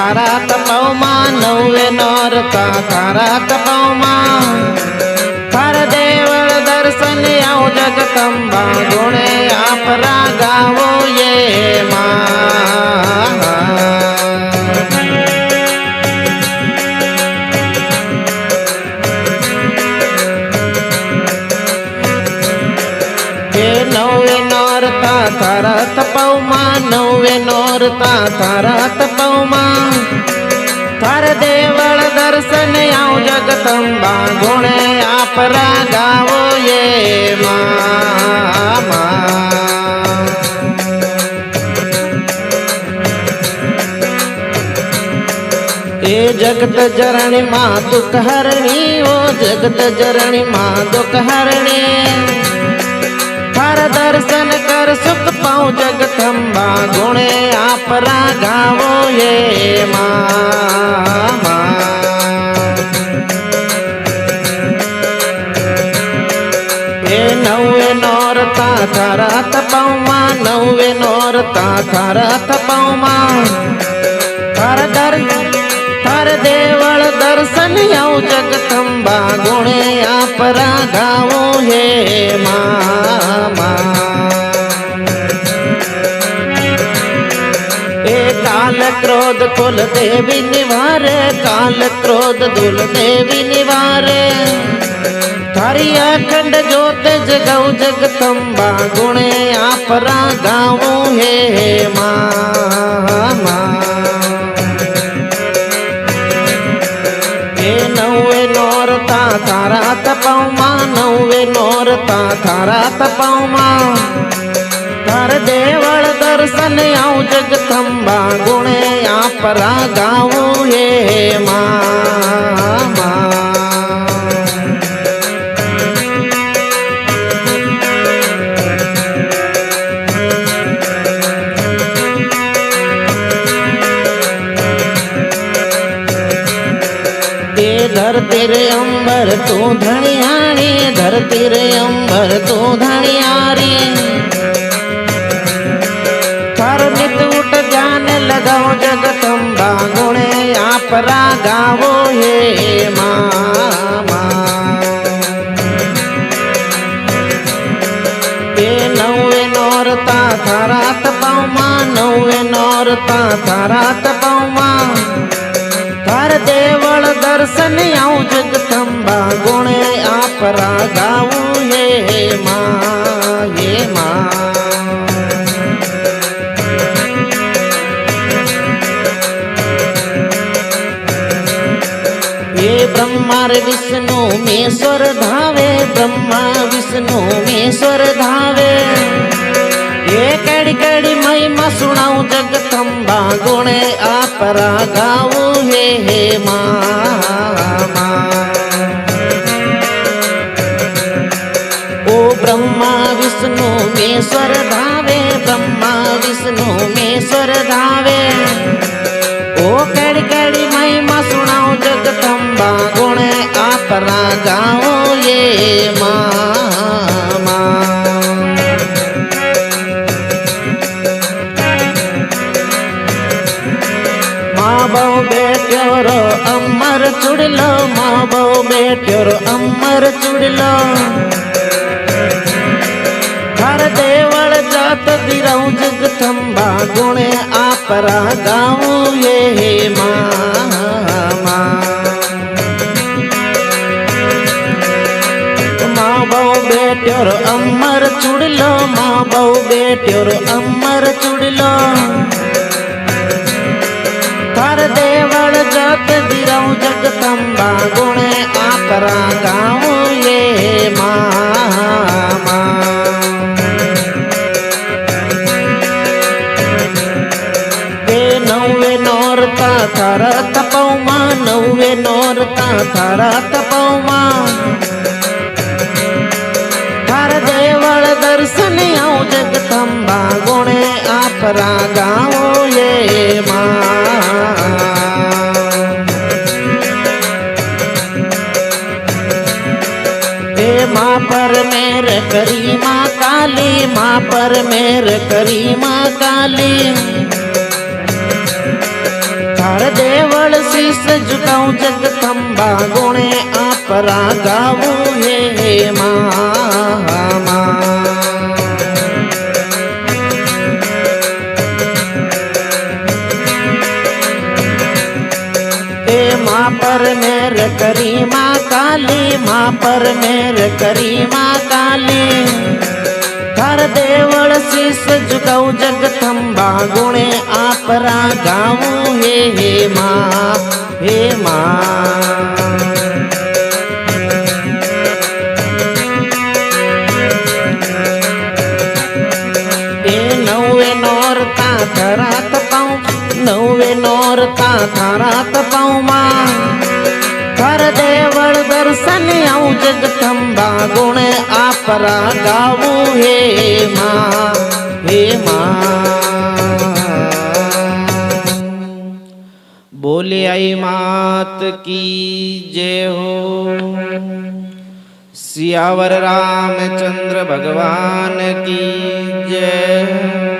थारा तपाउमा नौवे नोरता थारा तपाउमा थार देवल दर्शन आऊं जगदंबा गुणे आपरा गावो ये मां। नौवे नोरता थारा तपाउमा नौवे नोरता थारा तपाउमा थार देवल दर्शन आऊं जगदंबा गुणे आपरा गावो ये मां। ए जगत जरणी मां दुख हरणी ओ जगत जरणी मां दुख हरणी थार दर्शन कर सुख पाऊं जगदंबा गुणे आपरा गावो ये मां। ए नौवे नोरता थारा तपाउमा नौवे नोरता थारा तपाउमा थार देवल दर्शन आऊं जगदंबा गुणे आपरा गावो हे मां। ए काल क्रोध कुल देवी निवारे काल क्रोध दुल देवी निवारे थारी अखंड ज्योत जगाऊं जगदंबा गुणे आपरा गावो हे मां। नौवे नोरता थारा तपाउमा नौवे नोरता थारा तपाउमा थार देवल दर्शन आऊं जगदंबा गुणे आपरा गावो ये मां। धरती रे अंबर तू धनियारी धरती रे अंबर तू धनियारी थार नित उठ जान लगाओ जगदंबा गुणे आपरा गावो ये मां। ए नौवे नोरता थारा तपाउमा नौवे नोरता थारा तपाउमा थार देवल दर्शन आऊं जगदंबा गुणे आपरा गावो ये मां ये मां। ये ब्रह्मा रे विष्णु मेश्वर धावे ब्रह्मा विष्णु मेश्वर धावे ये कड़ी कड़ी महिमा सुनाऊं जगदंबा गुणे आपरा गावो हे मां। ओ ब्रह्मा विष्णु मेश्वर धावे ब्रह्मा विष्णु मेश्वर धावे ओ कड़ी कड़ी महिमा सुनाऊं जगदंबा गुणे आपरा गावो ये मां। बहु बेट्योरो अमर चुड़लो माँ बहु बेट्योरो अमर चुड़लो थार देवल जात दिराऊं जगदंबा गुणे आपरा गावो ये मां। माँ बहु बेट्योरो अमर चुड़लो माँ बहु बेट्योरो अमर चुड़लो थार देवल जात दिराऊं जगदंबा गुणे आपरा गावो ये मां। ए नौवे नोरता थारा तपाउमा नौवे नोरता थारा तपाउमा थार देवल दर्शन आऊं जगदंबा गुणे आपरा गावो ये मां। माँ पर मेर करी माँ काली माँ पर मेर करी माँ काली थार शीस झुकाऊं जगदम्बा गुणे आपरा गाऊं हे माँ। माँ पर मेर करी माँ काली, माँ पर मेर करी माँ काली। थार देवल शीस झुकाऊं जगदम्बा गुणे आपरा गाऊं हे माँ, हे माँ। नौवे नौरता थरात पाऊं, नौवे नौरता थरात पाऊं माँ। थर देवल दर्शन आऊं जगदम्बा गुण आपरा गाऊं हे माँ, हे माँ। बोले आई मात की जय हो। सियावर रामचंद्र भगवान की जय।